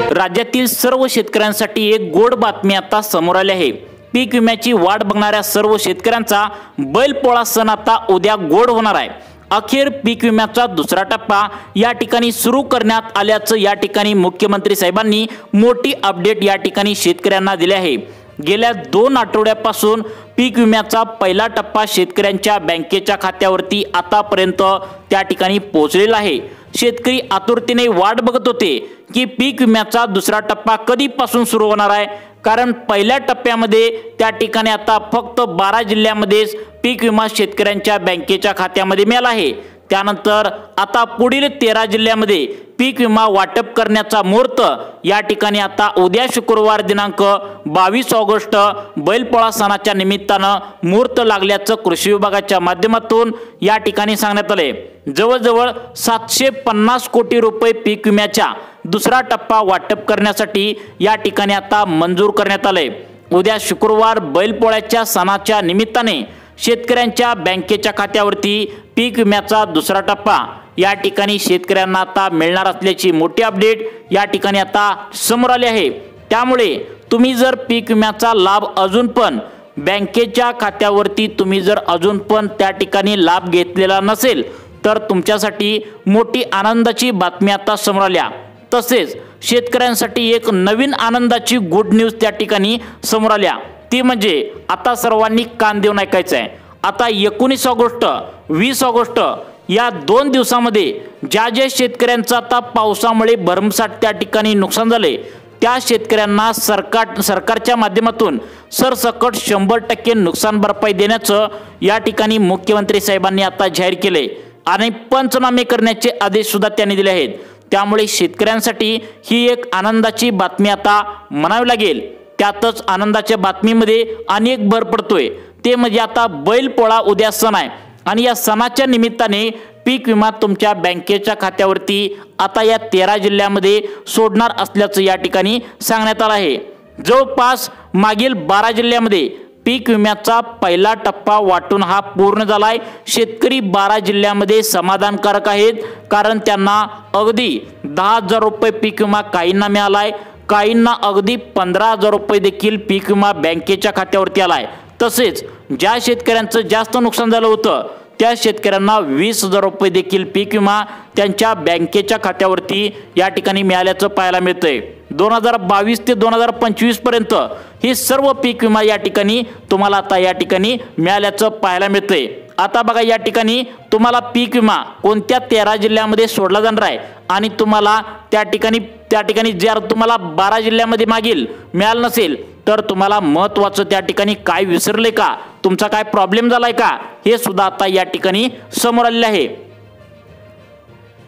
राज्यातील सर्व शेतकऱ्यांसाठी एक गोड बातमी आता समोर आली आहे। पीक विम्याची वाट बघणाऱ्या सर्व शेतकऱ्यांचा बैलपोळा सण आता उद्या गोड होणार आहे। अखेर पीक विम्याचा दुसरा टप्पा या ठिकाणी सुरू करण्यात आल्याचं या ठिकाणी मुख्यमंत्री साहेबांनी मोठी अपडेट या ठिकाणी शेतकऱ्यांना दिली आहे। गेल्या 2 आठवड्यापासून पीक विम्याचा पहिला टप्पा शेतकऱ्यांच्या बँकेच्या खात्यावरती आतापर्यंत त्या ठिकाणी पोहोचलेला आहे। शेतकरी आतुरतेने वाट बघत होते की पीक विम्याचा दुसरा टप्पा कधीपासून सुरू होणार आहे, कारण पहिल्या टप्प्यामध्ये त्या ठिकाणी आता फक्त 12 जिल्ह्यांमध्येच पीक विमा शेतकऱ्यांच्या बँकेच्या खात्यामध्ये मिळाला आहे। त्यानंतर आता पुढील 13 जिल्ह्यांमध्ये पीक विमा वाटप करण्याचा मुहूर्त या ठिकाणी आता उद्या शुक्रवार दिनांक 22 ऑगस्ट बैलपोळा सणाच्या निमित्तानं मुहूर्त लागल्याचं कृषी विभागाच्या माध्यमातून या ठिकाणी सांगण्यात आले। जवळजवळ 750 कोटी रुपये पीक विम्याच्या दुसरा टप्पा वाटप करण्यासाठी या ठिकाणी आता मंजूर करण्यात आले। उद्या शुक्रवार बैलपोळ्याच्या सणाच्या निमित्ताने शेतकऱ्यांच्या बँकेच्या खात्यावरती पीक विम्याचा दुसरा टप्पा या ठिकाणी शेतकऱ्यांना आता मिळणार असल्याची मोठी अपडेट या ठिकाणी आता समोर आली आहे। त्यामुळे तुम्ही जर पीक विम्याचा लाभ अजून पण बँकेच्या खात्यावरती तुम्ही जर अजून पण त्या ठिकाणी लाभ घेतलेला नसेल तर तुमच्यासाठी मोठी आनंदाची बातमी आता समोर आल्या। तसेच शेतकऱ्यांसाठी एक नवीन आनंदाची गुड न्यूज त्या ठिकाणी समोर आल्या, ती म्हणजे आता सर्वांनी कान देऊन ऐकायचं आहे। आता 19 ऑगस्ट 20 ऑगस्ट या 2 दिवसामध्ये ज्या शेतकऱ्यांचं आता पावसामुळे भरमसाठ त्या ठिकाणी नुकसान झाले त्या शेतकऱ्यांना सरकारच्या माध्यमातून सरसकट 100% नुकसान भरपाई देण्याचं या ठिकाणी मुख्यमंत्री साहेबांनी आता जाहीर केले आणि पंचनामे करण्याचे आदेश सुद्धा त्यांनी दिले आहेत। त्यामुळे शेतकऱ्यांसाठी ही एक आनंदाची बातमी आता म्हणावी लागेल। त्यातच आनंदाच्या बातमीमध्ये अनेक भर पडतोय, ते म्हणजे आता बैलपोळा उद्या सण आहे आणि या सणाच्या निमित्ताने पीक विमा तुमच्या बँकेच्या खात्यावरती आता या 13 जिल्ह्यांमध्ये सोडणार असल्याचं या ठिकाणी सांगण्यात आलं आहे। जवळपास मागील 12 जिल्ह्यांमध्ये पीक विम्याचा पहिला टप्पा वाटून हा पूर्ण झालाय। शेतकरी 12 जिल्ह्यांमध्ये समाधानकारक आहेत, कारण त्यांना अगदी 10,000 रुपये पीक विमा काहींना मिळालाय, काहींना अगदी 15,000 रुपये देखील पीक विमा बँकेच्या खात्यावरती आलाय। तसेच ज्या शेतकऱ्यांचं जास्त नुकसान झालं होतं त्या शेतकऱ्यांना 20,000 रुपये देखील पीक विमा त्यांच्या बँकेच्या खात्यावरती या ठिकाणी मिळाल्याचं पाहायला मिळतंय। 2022 ते 2025 पर्यंत हे सर्व पीक विमा या ठिकाणी तुम्हाला आता या ठिकाणी मिळाल्याचं पाहायला मिळतंय। आता बघा, या ठिकाणी तुम्हाला पीक विमा कोणत्या 13 जिल्ह्यांमध्ये सोडला जाणार आहे आणि तुम्हाला त्या ठिकाणी जर तुम्हाला 12 जिल्ह्यांमध्ये मागील मिळालं नसेल तर तुम्हाला महत्त्वाचं त्या ठिकाणी काय विसरले का, तुमचा काय प्रॉब्लेम झालाय का, हे सुद्धा आता या ठिकाणी समोर आलेले आहे।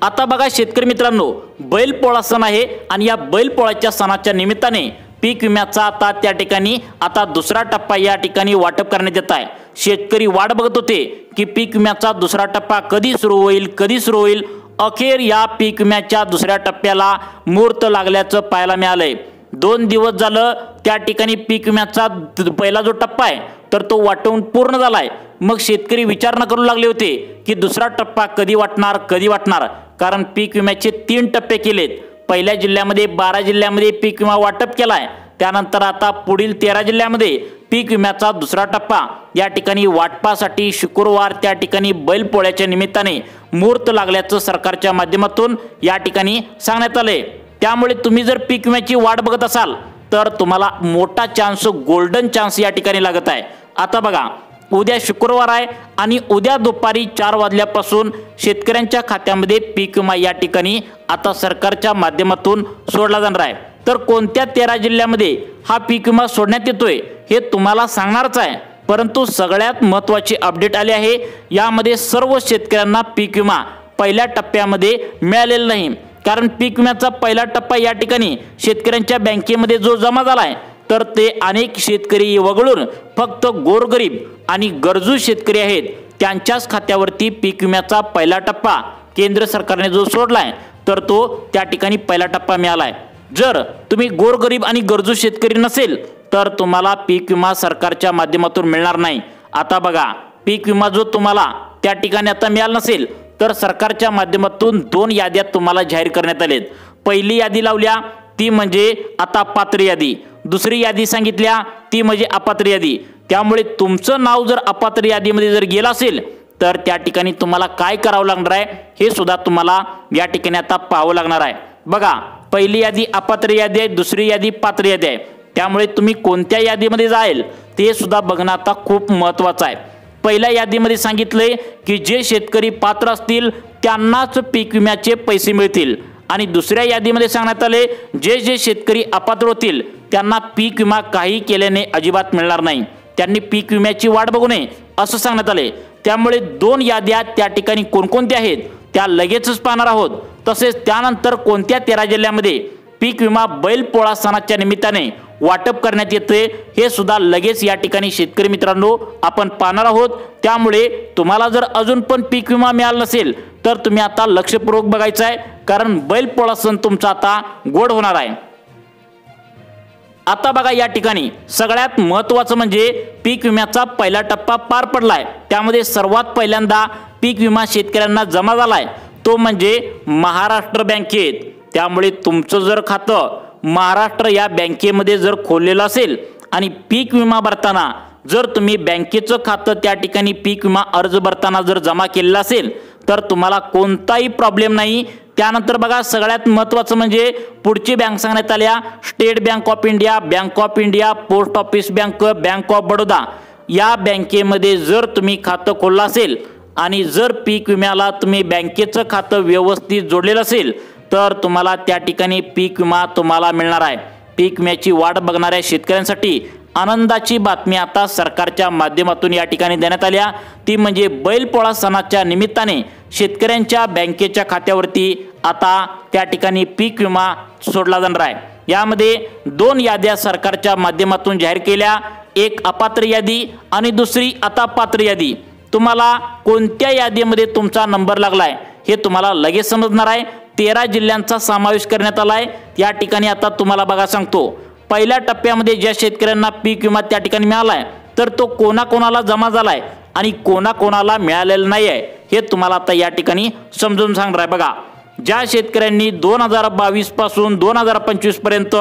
आता बघा शेतकरी मित्रांनो, बैलपोळा सण आहे आणि या बैलपोळ्याच्या सणाच्या निमित्ताने पीक विम्याचा आता त्या ठिकाणी आता दुसरा टप्पा या ठिकाणी वाटप करण्यात येत आहे। शेतकरी वाट बघत होते की पीक विम्याचा दुसरा टप्पा कधी सुरू होईल। अखेर या पीक विम्याच्या दुसऱ्या टप्प्याला मुहूर्त लागल्याचं पाहायला मिळालंय। 2 दिवस झालं त्या ठिकाणी पीक विम्याचा पहिला जो टप्पा आहे तर तो वाटून पूर्ण झालाय। मग शेतकरी विचारणा करू लागले होते की दुसरा टप्पा कधी वाटणार, कारण पीक विम्याचे 3 टप्पे केलेत। पहिल्या जिल्ह्यामध्ये 12 जिल्ह्यांमध्ये पीक विमा वाटप केलाय, त्यानंतर आता पुढील 13 जिल्ह्यांमध्ये पीक विम्याचा दुसरा टप्पा या ठिकाणी वाटपासाठी शुक्रवार त्या ठिकाणी बैलपोळ्याच्या निमित्ताने मुहूर्त लागल्याचं सरकारच्या माध्यमातून या ठिकाणी सांगण्यात आले। त्यामुळे तुम्ही जर पीक विम्याची वाट बघत असाल तर तुम्हाला मोठा चान्स, गोल्डन चान्स या ठिकाणी लागत आहे। आता बघा, उद्या शुक्रवार आहे आणि उद्या दुपारी 4 वाजल्यापासून शेतकऱ्यांच्या खात्यामध्ये पीक विमा या ठिकाणी आता सरकारच्या माध्यमातून सोडला जाणार आहे। तर कोणत्या 13 जिल्ह्यांमध्ये हा पीक विमा सोडण्यात येतोय हे तुम्हाला सांगणारच आहे, परंतु सगळ्यात महत्त्वाची अपडेट आली आहे। यामध्ये सर्व शेतकऱ्यांना पीक विमा पहिल्या टप्प्यामध्ये मिळालेला नाही, कारण पीक विम्याचा पहिला टप्पा या ठिकाणी शेतकऱ्यांच्या बँकेमध्ये जो जमा झालाय तर ते अनेक शेतकरी वगळून फक्त गोरगरीब आणि गरजू शेतकरी आहेत त्यांच्याच खात्यावरती पीक विम्याचा पहिला टप्पा केंद्र सरकारने जो सोडलाय तर तो त्या ठिकाणी पहिला टप्पा मिळालाय। जर तुम्ही गोरगरीब आणि गरजू शेतकरी नसेल तर तुम्हाला पीक विमा सरकारच्या माध्यमातून मिळणार नाही। आता बघा, पीक विमा जो तुम्हाला त्या ठिकाणी आता मिळाला नसेल तर सरकारच्या माध्यमातून 2 याद्या तुम्हाला जाहीर करण्यात आलेत। पहिली यादी लावल्या ती म्हणजे आता पात्र यादी, दुसरी यादी सांगितल्या ती म्हणजे अपात्र यादी। त्यामुळे तुमचं नाव जर अपात्र यादीमध्ये जर गेलं असेल तर त्या ठिकाणी तुम्हाला काय करावं लागणार आहे हे सुद्धा तुम्हाला या ठिकाणी आता पाहावं लागणार आहे। बघा, पहिली यादी अपात्र यादी आहे, दुसरी यादी पात्र यादी आहे। त्यामुळे तुम्ही कोणत्या यादीमध्ये जाईल ते सुद्धा बघणं आता खूप महत्त्वाचं आहे। पहिल्या यादीमध्ये सांगितले की जे शेतकरी पात्र असतील त्यांनाच पीक विम्याचे पैसे मिळतील, आणि दुसऱ्या यादीमध्ये सांगण्यात आले जे जे शेतकरी अपात्र होतील त्यांना पीक विमा काही केल्याने अजिबात मिळणार नाही, त्यांनी पीक विम्याची वाट बघू नये असं सांगण्यात आले। त्यामुळे दोन याद्या त्या ठिकाणी कोणकोणत्या आहेत त्या लगेचच पाहणार आहोत। तसेच त्यानंतर कोणत्या 13 जिल्ह्यामध्ये पीक विमा बैलपोळा सणाच्या निमित्ताने वाटप करण्यात येते हे सुद्धा लगेच या ठिकाणी शेतकरी मित्रांनो आपण पाहणार आहोत। त्यामुळे तुम्हाला जर अजून पण पीक विमा मिळाला नसेल तर तुम्ही आता लक्षपूर्वक बघायचं आहे, कारण बैलपोळा सण तुमचा आता गोड होणार आहे। आता बघा, या ठिकाणी सगळ्यात महत्त्वाचं म्हणजे पीक विम्याचा पहिला टप्पा पार पडलाय। त्यामध्ये सर्वात पहिल्यांदा पीक विमा शेतकऱ्यांना जमा झालाय तो म्हणजे महाराष्ट्र बँकेत। त्यामुळे तुमचं जर खातं महाराष्ट्र या बँकेमध्ये जर खोललेलं असेल आणि पीक विमा भरताना जर तुम्ही बँकेचं खातं त्या ठिकाणी पीक विमा अर्ज भरताना जर जमा केलेला असेल तर तुम्हाला कोणताही प्रॉब्लेम नाही। त्यानंतर बघा, सगळ्यात महत्त्वाचं म्हणजे पुढची बँक सांगण्यात आल्या state bank of India, bank of India, post office bank, bank of Baroda या बँकेमध्ये जर तुम्ही खातं खोललं असेल आणि जर पीक विम्याला तुम्ही बँकेचं खातं व्यवस्थित जोडलेलं असेल तर तुम्हाला त्या ठिकाणी पीक विमा तुम्हाला मिळणार आहे। पीक विम्याची वाट बघणाऱ्या शेतकऱ्यांसाठी आनंदाची बातमी आता सरकारच्या माध्यमातून या ठिकाणी देण्यात आल्या, ती म्हणजे बैलपोळा सणाच्या निमित्ताने शेतकऱ्यांच्या बँकेच्या खात्यावरती आता त्या ठिकाणी पीक विमा सोडला जाणार आहे। यामध्ये दोन याद्या सरकारच्या माध्यमातून जाहीर केल्या, एक अपात्र यादी आणि दुसरी आता पात्र यादी। तुम्हाला कोणत्या यादीमध्ये तुमचा नंबर लागलाय हे तुम्हाला लगेच समजणार आहे। 13 जिल्ह्यांचा समावेश करण्यात आलाय। या ठिकाणी आता तुम्हाला बघा सांगतो, पहिल्या टप्प्यामध्ये ज्या शेतकऱ्यांना पीक विमा त्या ठिकाणी मिळालाय तर तो कोणाकोणाला जमा झालाय आणि कोणाकोणाला मिळालेला नाही आहे हे तुम्हाला आता या ठिकाणी समजून सांगणार आहे। बघा, ज्या शेतकऱ्यांनी 2022 पासून 2025 पर्यंत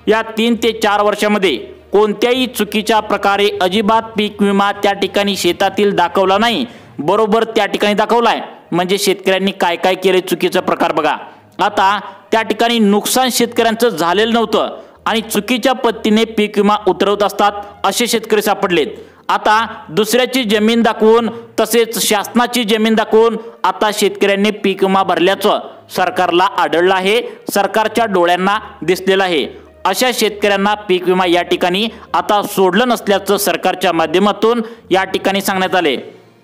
या 3 ते 4 वर्षामध्ये कोणत्याही चुकीच्या प्रकारे अजिबात पीक विमा त्या ठिकाणी शेतातील दाखवला नाही, बरोबर त्या ठिकाणी दाखवलाय म्हणजे शेतकऱ्यांनी काय काय केले चुकीचा प्रकार। बघा, आता त्या ठिकाणी नुकसान शेतकऱ्यांचं झालेलं नव्हतं आणि चुकीच्या पद्धतीने पीक विमा उतरवत असतात असे शेतकरी सापडलेत। आता दुसऱ्याची जमीन दाखवून तसेच शासनाची जमीन दाखवून आता शेतकऱ्यांनी पीक विमा भरल्याचं सरकारला आढळलं आहे, सरकारच्या डोळ्यांना दिसलेलं आहे। अशा शेतकऱ्यांना पीक विमा या ठिकाणी आता सोडलं नसल्याचं सरकारच्या माध्यमातून या ठिकाणी सांगण्यात आले।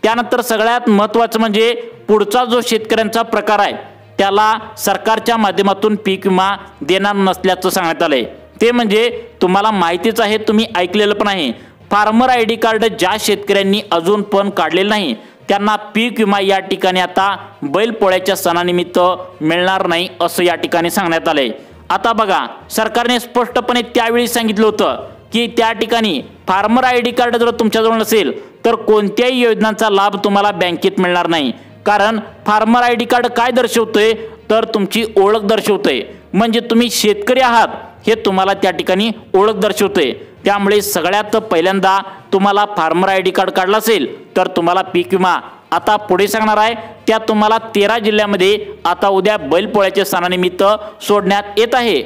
त्यानंतर सगळ्यात महत्त्वाचं म्हणजे पुढचा जो शेतकऱ्यांचा प्रकार आहे त्याला सरकारच्या माध्यमातून पीक विमा देणार नसल्याचं सांगण्यात आलंय, ते म्हणजे तुम्हाला माहितीच आहे, तुम्ही ऐकलेलं पण आहे, फार्मर ID कार्ड ज्या शेतकऱ्यांनी अजून पण काढलेलं नाही त्यांना पीक विमा या ठिकाणी आता बैलपोळ्याच्या सणानिमित्त मिळणार नाही असं या ठिकाणी सांगण्यात आलंय। आता बघा, सरकारने स्पष्टपणे त्यावेळी सांगितलं होतं की त्या ठिकाणी फार्मर ID कार्ड जर तुमच्याजवळ नसेल तर कोणत्याही योजनांचा लाभ तुम्हाला बँकेत मिळणार नाही, कारण फार्मर ID कार्ड काय दर्शवतोय तर तुमची ओळख दर्शवतोय, म्हणजे तुम्ही शेतकरी आहात हे तुम्हाला त्या ठिकाणी ओळख दर्शवतोय। त्यामुळे सगळ्यात पहिल्यांदा तुम्हाला फार्मर ID कार्ड काढला असेल तर तुम्हाला पीक विमा आता पुढे सांगणार आहे, त्या तुम्हाला 13 जिल्ह्यामध्ये आता उद्या बैलपोळ्याच्या सणानिमित्त सोडण्यात येत आहे।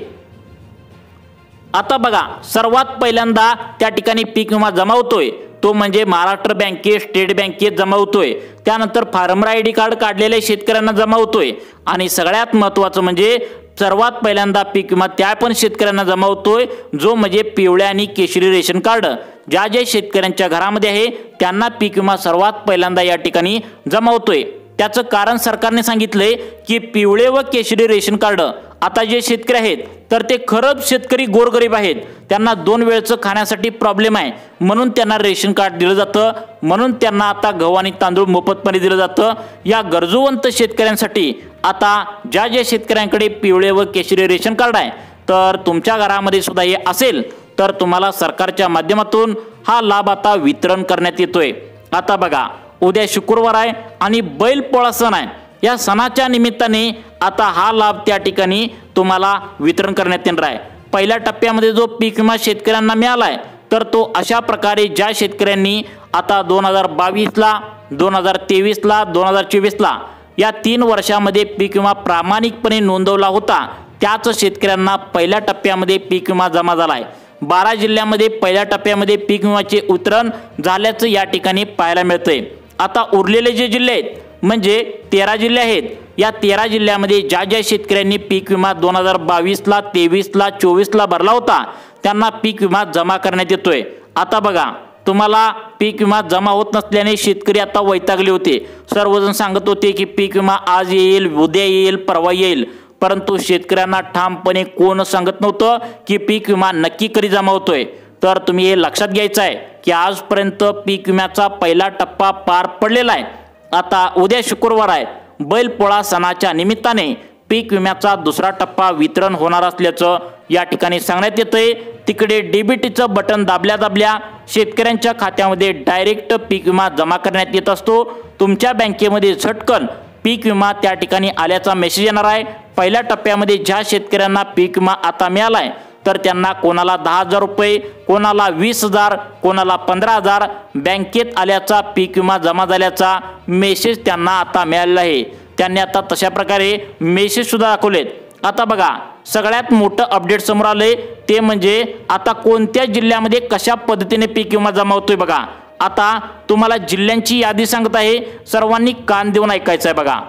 आता बघा, सर्वात पहिल्यांदा त्या ठिकाणी पीक विमा जमा होतोय तो म्हणजे महाराष्ट्र बँकेत, स्टेट बँकेत जमा होतोय। त्यानंतर फार्मर ID कार्ड काढलेल्या शेतकऱ्यांना जमा होतोय आणि सगळ्यात महत्त्वाचं म्हणजे सर्वात पहिल्यांदा पीक विमा त्या पण शेतकऱ्यांना जमा होतोय जो म्हणजे पिवळ्या आणि केशरी रेशन कार्ड ज्या ज्या शेतकऱ्यांच्या घरामध्ये आहे त्यांना पीक विमा सर्वात पहिल्यांदा या ठिकाणी जमा होतोय। त्याचं कारण सरकारने सांगितलंय की पिवळे व केशरी रेशन कार्ड आता जे शेतकरी आहेत तर ते खरंच शेतकरी गोरगरीब आहेत, त्यांना 2 वेळचं खाण्यासाठी प्रॉब्लेम आहे म्हणून त्यांना रेशन कार्ड दिलं जातं, म्हणून त्यांना आता गहू आणि तांदूळ मोफतपणे दिलं जातं। या गरजूवंत शेतकऱ्यांसाठी आता ज्या ज्या शेतकऱ्यांकडे पिवळे व केशरी रेशन कार्ड आहे तर तुमच्या घरामध्ये सुद्धा हे असेल तर तुम्हाला सरकारच्या माध्यमातून हा लाभ आता वितरण करण्यात येतोय। आता बघा, उद्या शुक्रवार आहे आणि बैलपोळा सण आहे, या सणाच्या निमित्ताने आता हा लाभ त्या ठिकाणी तुम्हाला वितरण करण्यात येणार आहे। पहिल्या टप्प्यामध्ये जो पीक विमा शेतकऱ्यांना मिळालाय तर तो अशा प्रकारे ज्या शेतकऱ्यांनी आता 2022ला 2023ला 2024ला या 3 वर्षामध्ये पीक विमा प्रामाणिकपणे नोंदवला होता त्याच शेतकऱ्यांना पहिल्या टप्प्यामध्ये पीक विमा जमा झालाय। 12 जिल्ह्यामध्ये पहिल्या टप्प्यामध्ये पीक विम्याचे वितरण झाल्याचं या ठिकाणी पाहायला मिळतंय। आता उरलेले जे जिल्हे आहेत म्हणजे 13 जिल्हे आहेत, या 13 जिल्ह्यामध्ये ज्या ज्या शेतकऱ्यांनी पीक विमा 2022ला 23ला 24ला भरला होता त्यांना पीक विमा जमा करण्यात येतोय। आता बघा तुम्हाला पीक विमा जमा होत नसल्याने शेतकरी आता वैतागले होते। सर्वजण सांगत होते की पीक विमा आज येईल, उद्या येईल, परवा येईल, परंतु शेतकऱ्यांना ठामपणे कोण सांगत नव्हतं की पीक विमा नक्की कधी जमा होतोय। तर तुम्ही हे लक्षात घ्यायचं आहे की आजपर्यंत पीक विम्याचा पहिला टप्पा पार पडलेला आहे। आता उद्या शुक्रवार आहे, बैलपोळा सणाच्या निमित्ताने पीक विम्याचा दुसरा टप्पा वितरण होणार असल्याचं या ठिकाणी सांगण्यात येतंय। तिकडे डीबीटीचं बटन दाबल्या शेतकऱ्यांच्या खात्यामध्ये डायरेक्ट पीक विमा जमा करण्यात येत असतो। तुमच्या बँकेमध्ये झटकन पीक विमा त्या ठिकाणी आल्याचा मेसेज येणार आहे। पहिल्या टप्प्यामध्ये ज्या शेतकऱ्यांना पीक विमा आता मिळालाय तर त्यांना कोणाला 10,000 रुपये, कोणाला 20,000, कोणाला 15,000 बँकेत आल्याचा पीक विमा जमा झाल्याचा मेसेज त्यांना आता मिळालेला आहे। त्यांनी आता तशा प्रकारे मेसेज सुद्धा दाखवलेत। आता बघा सगळ्यात मोठं अपडेट समोर आलंय ते म्हणजे आता कोणत्या जिल्ह्यामध्ये कशा पद्धतीने पीक विमा जमा होतोय बघा। आता तुम्हाला जिल्ह्यांची यादी सांगत आहे, सर्वांनी कान देऊन ऐकायचं आहे बघा।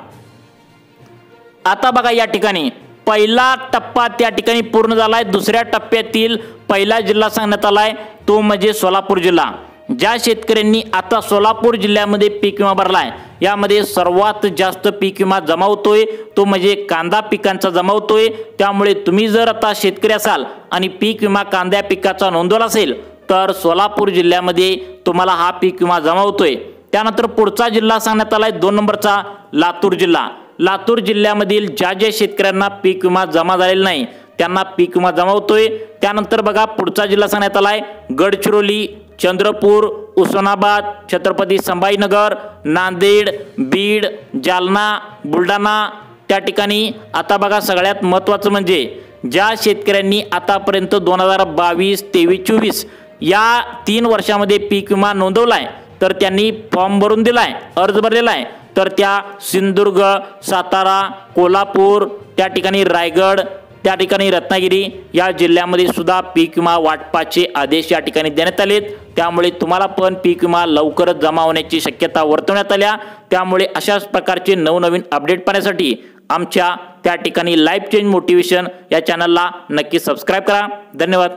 आता बघा या ठिकाणी पहिला टप्पा त्या ठिकाणी पूर्ण झालाय। दुसऱ्या टप्प्यातील पहिला जिल्हा सांगण्यात आलाय तो म्हणजे सोलापूर जिल्हा। ज्या शेतकऱ्यांनी आता सोलापूर जिल्ह्यामध्ये पीक विमा भरलाय यामध्ये सर्वात जास्त पीक विमा जमा होतोय तो म्हणजे कांदा पिकांचा जमा होतोय। त्यामुळे तुम्ही जर आता शेतकरी असाल आणि पीक विमा कांद्या पिकाचा नोंदवला असेल तर सोलापूर जिल्ह्यामध्ये तुम्हाला हा पीक विमा जमा होतोय। त्यानंतर पुढचा जिल्हा सांगण्यात आलाय 2 नंबरचा लातूर जिल्हा। लातूर जिल्ह्यामधील ज्या ज्या शेतकऱ्यांना पीक विमा जमा झालेला नाही त्यांना पीक विमा जमा होतोय। त्यानंतर बघा पुढचा जिल्हा सांगण्यात आलाय गडचिरोली, चंद्रपूर, उस्मानाबाद, छत्रपती संभाजीनगर, नांदेड, बीड, जालना, बुलढाणा त्या ठिकाणी। आता बघा सगळ्यात महत्त्वाचं म्हणजे ज्या शेतकऱ्यांनी आतापर्यंत 2022, 23, 24 या 3 वर्षामध्ये पीक विमा नोंदवलाय तर त्यांनी फॉर्म भरून दिलाय, अर्ज भरलेला आहे, तर त्या सिंधुदुर्ग, सातारा, कोल्हापूर त्या ठिकाणी, रायगड त्या ठिकाणी, रत्नागिरी या जिल्ह्यामध्ये सुद्धा पीक विमा वाटपाचे आदेश या ठिकाणी देण्यात आलेत। त्यामुळे तुम्हाला पण पीक विमा लवकरच जमा होण्याची शक्यता वर्तवण्यात आल्या। त्यामुळे अशाच प्रकारचे नवनवीन अपडेट पाहण्यासाठी आमच्या त्या ठिकाणी लाईफ चेंज मोटिवेशन या चॅनलला नक्की सबस्क्राईब करा। धन्यवाद।